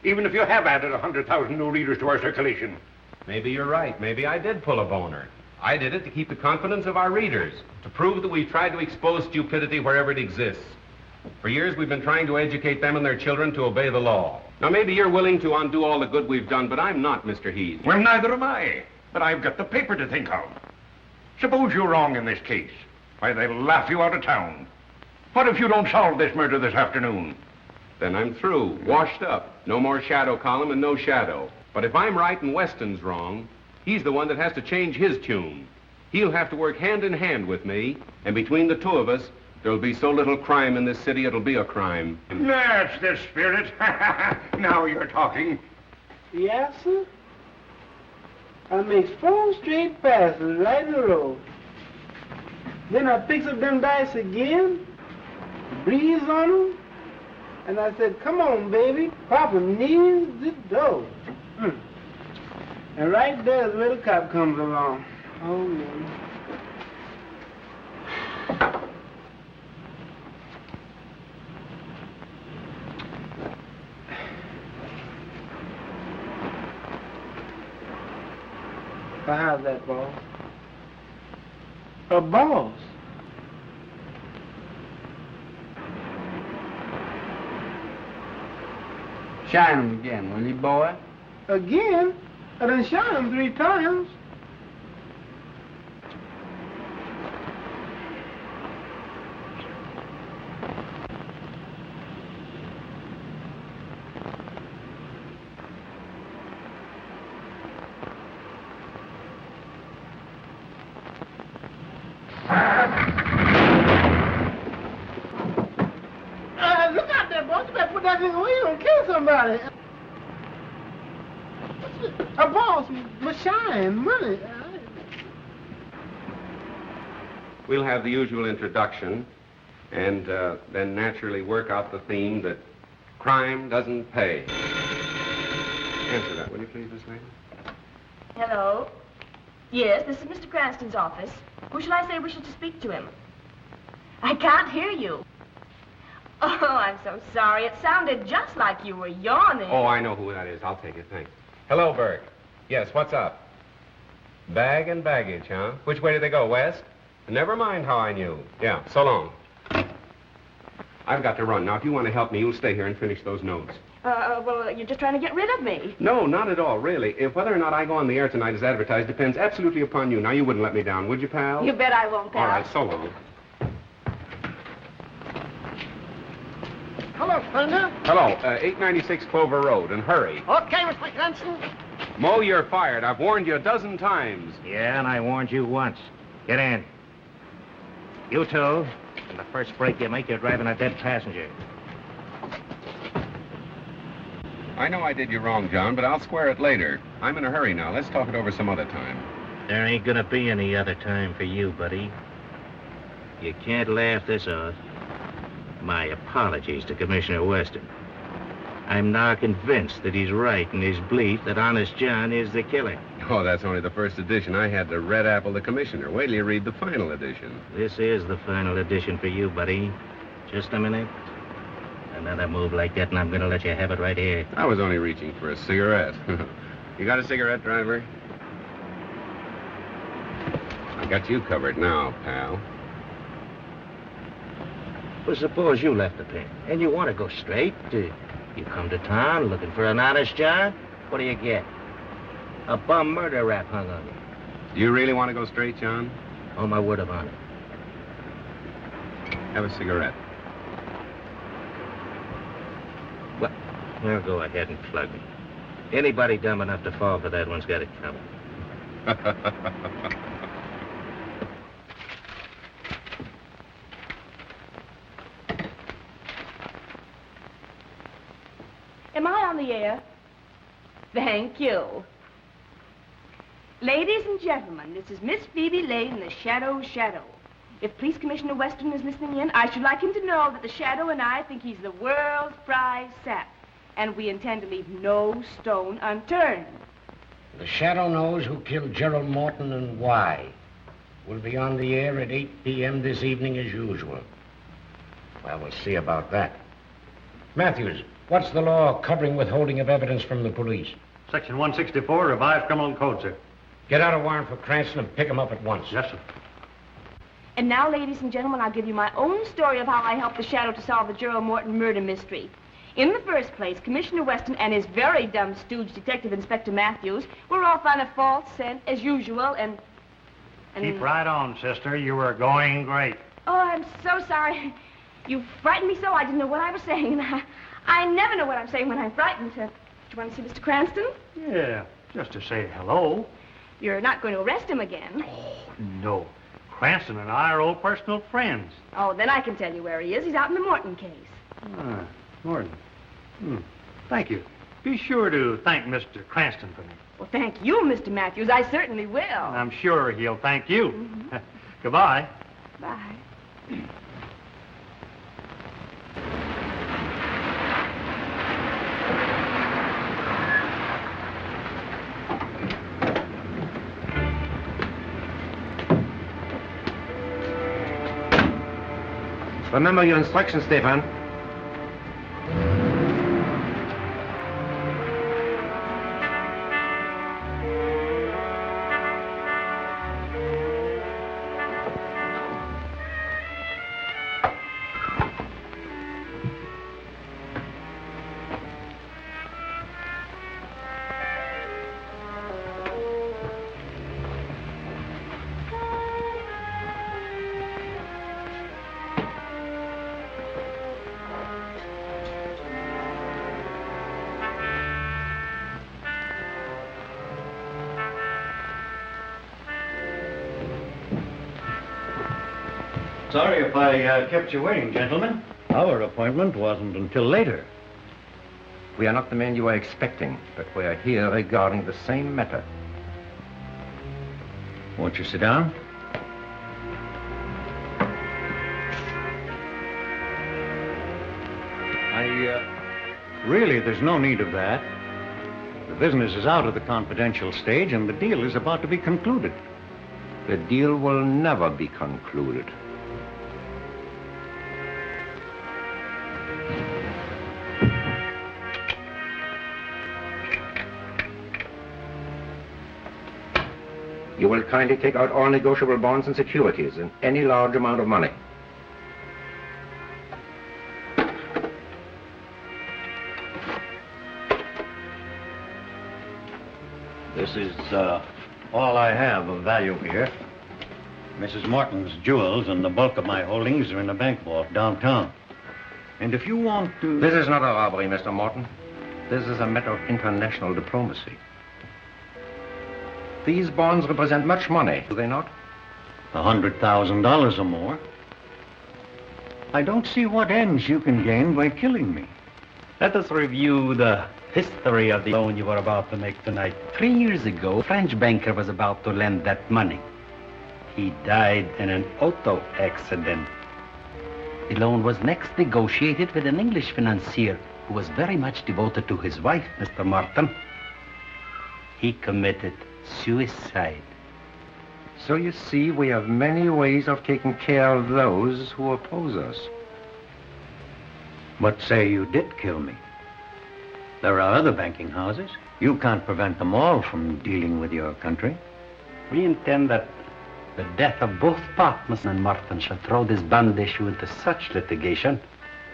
Even if you have added 100,000 new readers to our circulation. Maybe you're right. Maybe I did pull a boner. I did it to keep the confidence of our readers, to prove that we've tried to expose stupidity wherever it exists. For years, we've been trying to educate them and their children to obey the law. Now, maybe you're willing to undo all the good we've done, but I'm not, Mr. Heath. Well, neither am I. But I've got the paper to think of. Suppose you're wrong in this case. Why, they'll laugh you out of town. What if you don't solve this murder this afternoon? Then I'm through, washed up. No more Shadow column and no Shadow. But if I'm right and Weston's wrong, he's the one that has to change his tune. He'll have to work hand in hand with me, and between the two of us, there'll be so little crime in this city, it'll be a crime. That's the spirit. Now you're talking. Yes, sir. I makes 4 straight passes right in the road. Then I picks up them dice again, breathes on them, and I said, come on, baby, Papa needs the dough. And right there, the little cop comes along. Oh, man. Well, how's that, boss? A boss? Shine 'em again, will you, boy? Again? I done shot him 3 times. Look out there, boss. You better put that thing away. You're gonna kill somebody. A boss, but shine, money. We'll have the usual introduction, and then naturally work out the theme that crime doesn't pay. Answer that, will you please, Miss Lane? Hello? Yes, this is Mr. Cranston's office. Who shall I say wishes to speak to him? I can't hear you. Oh, I'm so sorry. It sounded just like you were yawning. Oh, I know who that is. I'll take it, thanks. Hello, Burke. Yes, what's up? Bag and baggage, huh? Which way did they go, west? Never mind how I knew. Yeah, so long. I've got to run. Now, if you want to help me, you'll stay here and finish those notes. Well, you're just trying to get rid of me. No, not at all, really. If whether or not I go on the air tonight as advertised depends absolutely upon you. Now, you wouldn't let me down, would you, pal? You bet I won't, pal. All right, so long. Hello, Thunder. Hello, 896 Clover Road, and hurry. Okay, Mr. Cranston. Mo, you're fired. I've warned you a dozen times. Yeah, and I warned you once. Get in. You two. And the first break you make, you're driving a dead passenger. I know I did you wrong, John, but I'll square it later. I'm in a hurry now. Let's talk it over some other time. There ain't gonna be any other time for you, buddy. You can't laugh this off. My apologies to Commissioner Weston. I'm now convinced that he's right in his belief that Honest John is the killer. Oh, that's only the first edition. I had to red apple the commissioner. Wait till you read the final edition. This is the final edition for you, buddy. Just a minute. Another move like that, and I'm gonna let you have it right here. I was only reaching for a cigarette. You got a cigarette, driver? I got you covered now, pal. Well, suppose you left the pen, and you want to go straight. You come to town looking for an honest job. What do you get? A bum murder rap hung on you. You really want to go straight, John? On my word of honor. Have a cigarette. Well, now go ahead and plug me. Anybody dumb enough to fall for that one's got it coming. Am I on the air? Thank you. Ladies and gentlemen, this is Miss Phoebe Lane, the Shadow. If Police Commissioner Weston is listening in, I should like him to know that the Shadow and I think he's the world's prize sap, and we intend to leave no stone unturned. The Shadow knows who killed Gerald Morton and why. We'll be on the air at 8 p.m. this evening as usual. Well, we'll see about that. Matthews, what's the law covering withholding of evidence from the police? Section 164, revised criminal code, sir. Get out a warrant for Cranston and pick him up at once. Yes, sir. And now, ladies and gentlemen, I'll give you my own story of how I helped the Shadow to solve the Gerald Morton murder mystery. In the first place, Commissioner Weston and his very dumb stooge, Detective Inspector Matthews, were off on a false scent, as usual, and... Keep right on, sister. You were going great. Oh, I'm so sorry. You frightened me so I didn't know what I was saying. I never know what I'm saying when I'm frightened. Do you want to see Mr. Cranston? Yeah, just to say hello. You're not going to arrest him again. Oh, no. Cranston and I are old personal friends. Oh, then I can tell you where he is. He's out in the Morton case. Ah, Morton. Thank you. Be sure to thank Mr. Cranston for me. Well, thank you, Mr. Matthews. I certainly will. I'm sure he'll thank you. Goodbye. Bye. Remember your instructions, Stefan. Sorry if I kept you waiting, gentlemen. Our appointment wasn't until later. We are not the men you are expecting, but we are here regarding the same matter. Won't you sit down? Really, there's no need of that. The business is out of the confidential stage, and the deal is about to be concluded. The deal will never be concluded. You will kindly take out all negotiable bonds and securities and any large amount of money. This is all I have of value here. Mrs. Morton's jewels and the bulk of my holdings are in the bank vault downtown. And if you want to... This is not a robbery, Mr. Morton. This is a matter of international diplomacy. These bonds represent much money, do they not? $100,000 or more. I don't see what ends you can gain by killing me. Let us review the history of the loan you were about to make tonight. 3 years ago, a French banker was about to lend that money. He died in an auto accident. The loan was next negotiated with an English financier who was very much devoted to his wife, Mr. Morton. He committed suicide. So you see, we have many ways of taking care of those who oppose us. But say you did kill me. There are other banking houses. You can't prevent them all from dealing with your country. We intend that the death of both Patmos and Morton shall throw this bond issue into such litigation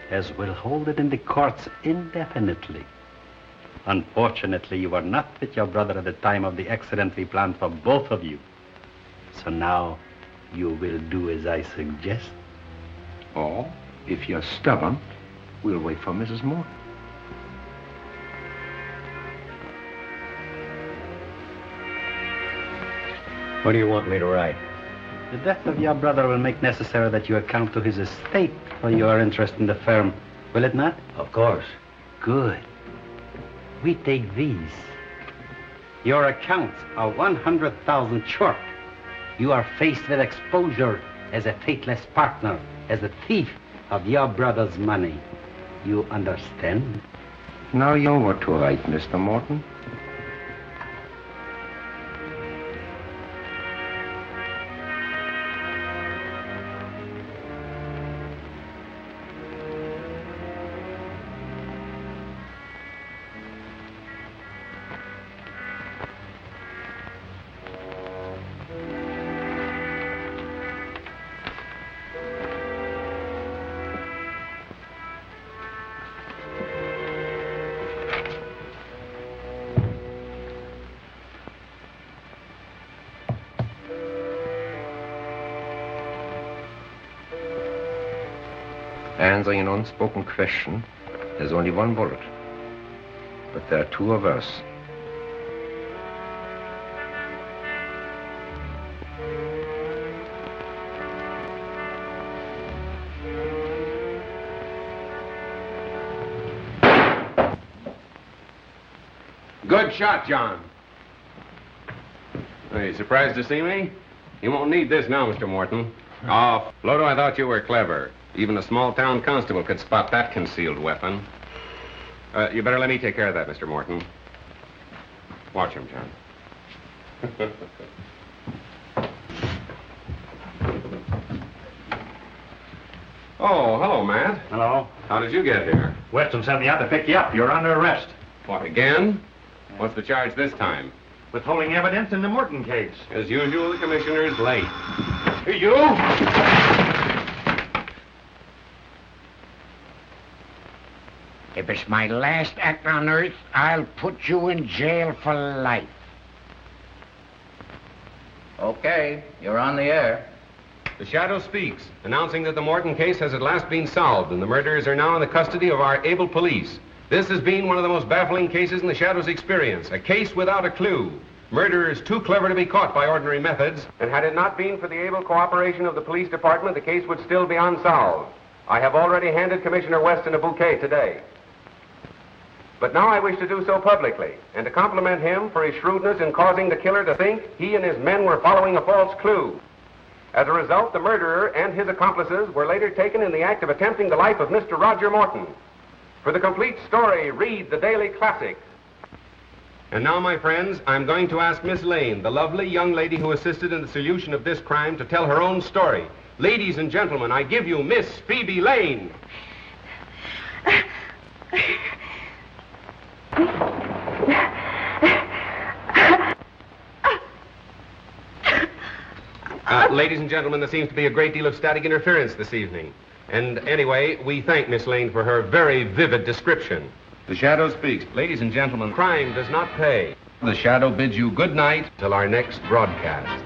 as will hold it in the courts indefinitely. Unfortunately, you were not with your brother at the time of the accident we planned for both of you. So now you will do as I suggest. Or, if you're stubborn, we'll wait for Mrs. Morton. What do you want me to write? The death of your brother will make necessary that you account to his estate for your interest in the firm, will it not? Of course. Good. We take these. Your accounts are 100,000 short. You are faced with exposure as a faithless partner, as a thief of your brother's money. You understand? Now you're what to write, Mr. Morton. Answering an unspoken question, there's only one bullet. But there are two of us. Good shot, John. Are you surprised to see me? You won't need this now, Mr. Morton. Oh, Floto, I thought you were clever. Even a small-town constable could spot that concealed weapon. You better let me take care of that, Mr. Morton. Watch him, John. Oh, hello, Matt. Hello. How did you get here? Weston sent me out to pick you up. You're under arrest. What, again? What's the charge this time? Withholding evidence in the Morton case. As usual, the commissioner's late. You! If it's my last act on earth, I'll put you in jail for life. Okay, you're on the air. The Shadow speaks, announcing that the Morton case has at last been solved and the murderers are now in the custody of our able police. This has been one of the most baffling cases in the Shadow's experience, a case without a clue. Murderers too clever to be caught by ordinary methods, and had it not been for the able cooperation of the police department, the case would still be unsolved. I have already handed Commissioner Weston a bouquet today. But now I wish to do so publicly, and to compliment him for his shrewdness in causing the killer to think he and his men were following a false clue. As a result, the murderer and his accomplices were later taken in the act of attempting the life of Mr. Roger Morton. For the complete story, read the Daily Classic. And now, my friends, I'm going to ask Miss Lane, the lovely young lady who assisted in the solution of this crime, to tell her own story. Ladies and gentlemen, I give you Miss Phoebe Lane. Ladies and gentlemen, there seems to be a great deal of static interference this evening. And anyway, we thank Miss Lane for her very vivid description. The Shadow speaks. Ladies and gentlemen, crime does not pay. The Shadow bids you good night till our next broadcast.